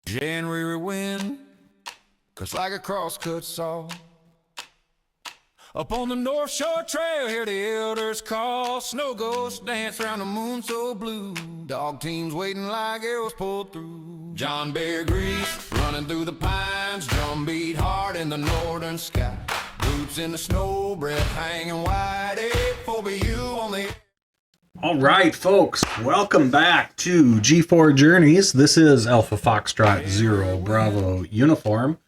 January wind cuts like a crosscut saw. Up on the North Shore Trail, hear the elders call. Snow ghosts dance around the moon so blue. Dog teams waiting like arrows pulled through. John Beargrease running through the pines. Drum beat hard in the northern sky. Boots in the snow, breath hanging wide. 8-4BU on the... All right, folks, welcome back to G4 Journeys. This is Alpha Foxtrot Zero Bravo Uniform,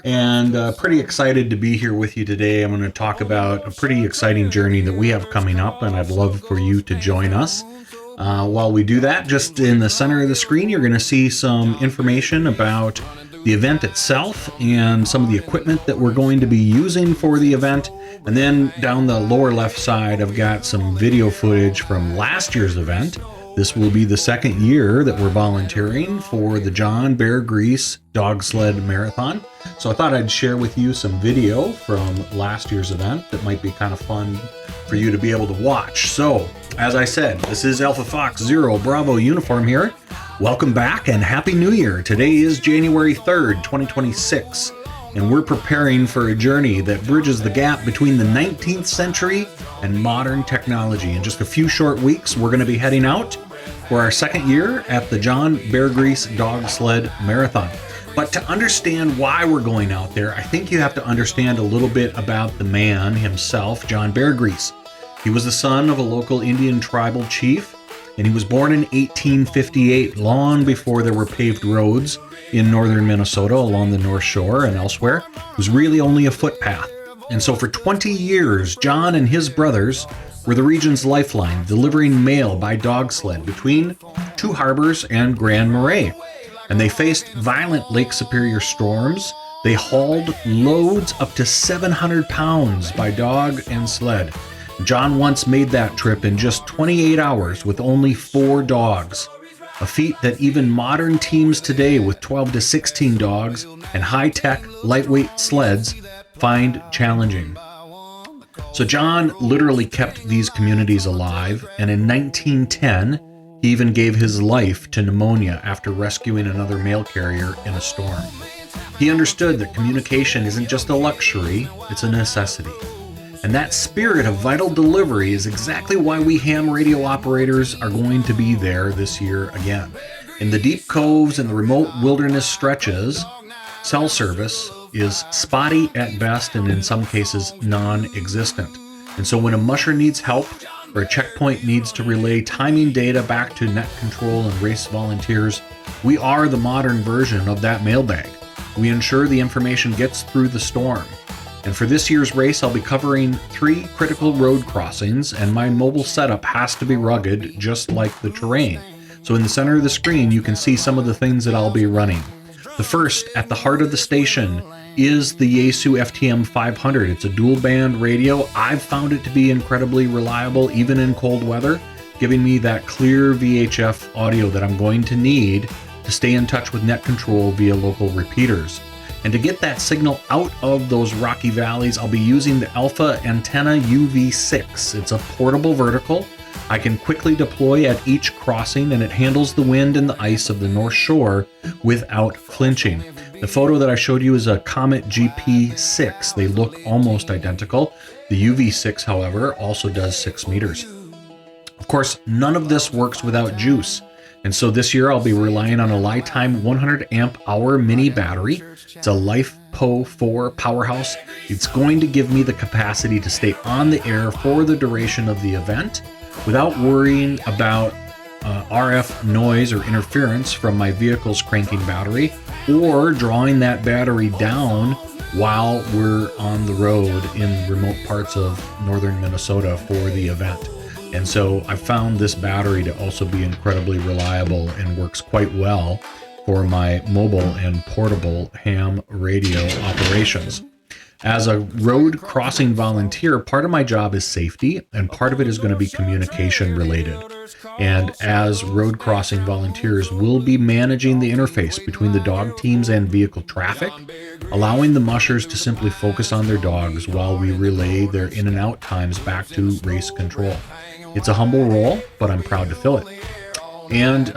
and pretty excited to be here with you today. I'm going to talk about a pretty exciting journey that we have coming up, and I'd love for you to join us. While we do that, just in the center of the screen, you're going to see some information about the event itself and some of the equipment that we're going to be using for the event. And then down the lower left side, I've got some video footage from last year's event. This will be the second year that we're volunteering for the John Beargrease Dog Sled Marathon. So I thought I'd share with you some video from last year's event that might be kind of fun for you to be able to watch. So, as I said, this is Alpha Fox Zero Bravo Uniform here. Welcome back and Happy New Year. Today is January 3rd, 2026, and we're preparing for a journey that bridges the gap between the 19th century and modern technology. In just a few short weeks, we're going to be heading out for our second year at the John Beargrease Dog Sled Marathon. But to understand why we're going out there, I think you have to understand a little bit about the man himself, John Beargrease. He was the son of a local Indian tribal chief, and he was born in 1858, long before there were paved roads in northern Minnesota along the North Shore and elsewhere. It was really only a footpath. And so for 20 years, John and his brothers were the region's lifeline, delivering mail by dog sled between Two Harbors and Grand Marais. And they faced violent Lake Superior storms. They hauled loads up to 700 pounds by dog and sled. John once made that trip in just 28 hours with only 4 dogs, a feat that even modern teams today with 12 to 16 dogs and high-tech, lightweight sleds find challenging. So John literally kept these communities alive, and in 1910, he even gave his life to pneumonia after rescuing another mail carrier in a storm. He understood that communication isn't just a luxury, it's a necessity. And that spirit of vital delivery is exactly why we ham radio operators are going to be there this year again. In the deep coves and the remote wilderness stretches, cell service is spotty at best and in some cases non-existent. And so when a musher needs help or a checkpoint needs to relay timing data back to net control and race volunteers, we are the modern version of that mailbag. We ensure the information gets through the storm. And for this year's race, I'll be covering 3 critical road crossings, and my mobile setup has to be rugged, just like the terrain. So in the center of the screen, you can see some of the things that I'll be running. The first, at the heart of the station, is the Yaesu FTM500. It's a dual band radio. I've found it to be incredibly reliable, even in cold weather, giving me that clear VHF audio that I'm going to need to stay in touch with net control via local repeaters. And to get that signal out of those rocky valleys, I'll be using the Alpha Antenna UV6. It's a portable vertical. I can quickly deploy at each crossing, and it handles the wind and the ice of the North Shore without flinching. The photo that I showed you is a Comet GP6. They look almost identical. The UV6, however, also does 6 meters. Of course, none of this works without juice. And so this year I'll be relying on a LiTime 100 amp hour mini battery. It's a LiFePO4 powerhouse. It's going to give me the capacity to stay on the air for the duration of the event without worrying about RF noise or interference from my vehicle's cranking battery, or drawing that battery down while we're on the road in remote parts of northern Minnesota for the event. And so I found this battery to also be incredibly reliable and works quite well for my mobile and portable ham radio operations. As a road crossing volunteer, part of my job is safety, and part of it is going to be communication related. And as road crossing volunteers, we'll be managing the interface between the dog teams and vehicle traffic, allowing the mushers to simply focus on their dogs while we relay their in and out times back to race control. It's a humble role, but I'm proud to fill it. And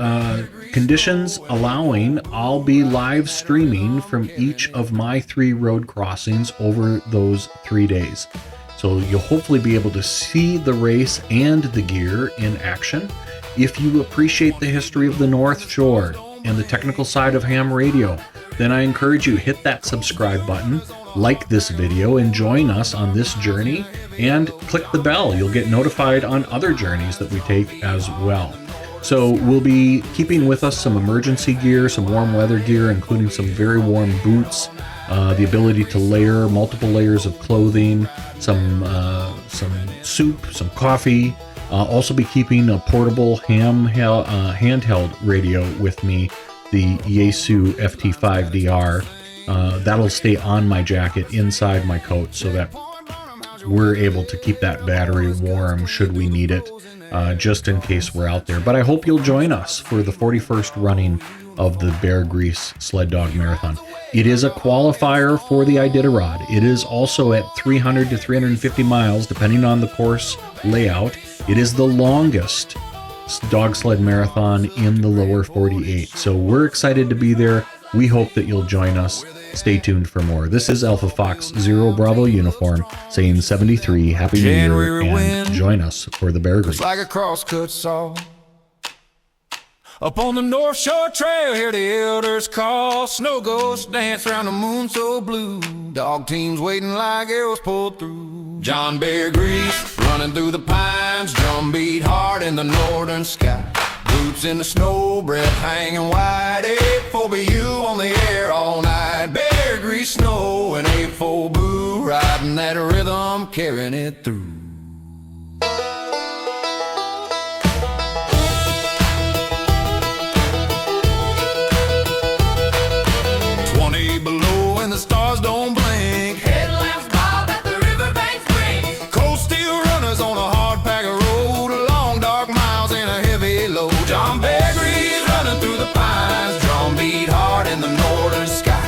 Conditions allowing, I'll be live streaming from each of my 3 road crossings over those 3 days. So you'll hopefully be able to see the race and the gear in action. If you appreciate the history of the North Shore and the technical side of ham radio, then I encourage you, hit that subscribe button, like this video, and join us on this journey, and click the bell. You'll get notified on other journeys that we take as well. So we'll be keeping with us some emergency gear, some warm weather gear, including some very warm boots, the ability to layer multiple layers of clothing, some soup, some coffee. Also be keeping a portable handheld radio with me, the Yaesu FTM500. That'll stay on my jacket inside my coat so that we're able to keep that battery warm should we need it, just in case we're out there. But I hope you'll join us for the 41st running of the Beargrease Sled Dog Marathon. It is a qualifier for the Iditarod. It is also at 300 to 350 miles, depending on the course layout. It is the longest dog sled marathon in the lower 48. So we're excited to be there. We hope that you'll join us. Stay tuned for more. This is Alpha Fox 0 Bravo Uniform saying 73 Happy New Year, and join us for the Beargrease. Like a crosscut saw. Up on the North Shore Trail, hear the elders call. Snow ghosts dance around the moon so blue. Dog teams waiting like arrows pulled through. John Beargrease running through the pines. Drum beat hard in the northern sky. Boots in the snow, breath hanging wide. 8-4BU on the air all night. Beargrease snow and 8-4 riding that rhythm, carrying it through. Below and the stars don't blink. Headlamps bob at the riverbank's brink. Cold steel runners on a hard pack of road. Long dark miles in a heavy load. John Beargrease running through the pines. Drum beat hard in the northern sky.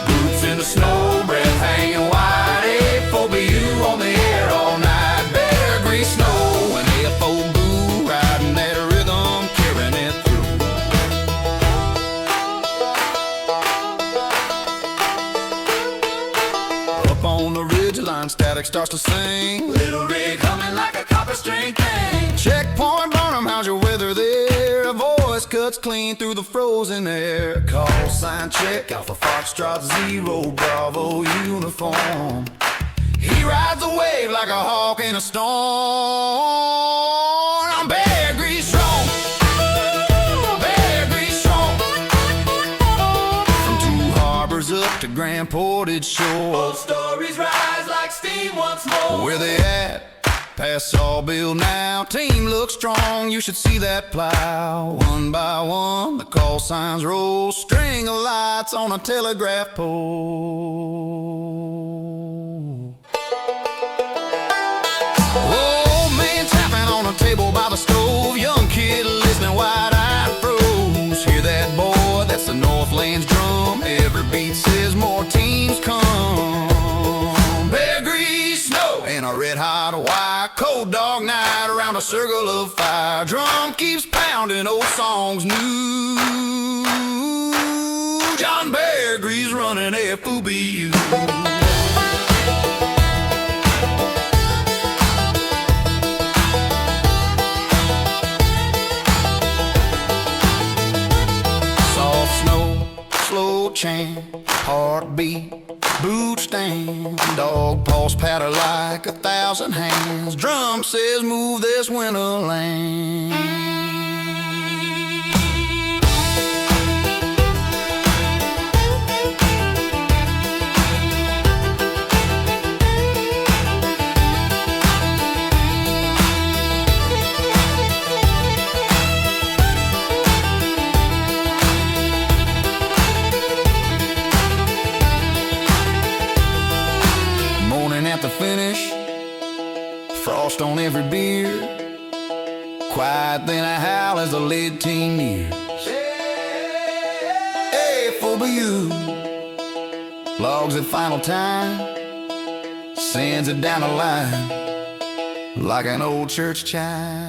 Boots in the snow, breath hanging wide. 8-4BU on the air all night. Beargrease snow and 8-4 riding that rhythm, carrying it through. On the ridgeline, static starts to sing. Little rig humming like a copper string thing. Checkpoint Barnum, how's your weather there? A voice cuts clean through the frozen air. Call sign check, Alpha Foxtrot 0 Bravo Uniform. He rides a wave like a hawk in a storm. I'm Beargrease strong. Beargrease strong. From Two Harbors up to Grand Portage Shore. Old stories rise like steam once more. Where they at? Past Sawbill now. Team looks strong, you should see that plow. One by one, the call signs roll. String of lights on a telegraph pole. Old man tapping on a table by the stove. Young kid listening, wide-eyed froze. Hear that boy, that's the Northland's drum. Every beat says more teams come. Beargrease snow and a red-hot wire. Cold dog night around a circle of fire. Drum keeps pounding, old songs new. John Beargrease running FOBU. Slow chant, heartbeat, boot stand. Dog paws patter like 1,000 hands. Drum says move this winterland. At the finish, frost on every beer. Quiet then a howl as the lead team nears. Hey, FOBU logs at final time, sends it down the line like an old church chime.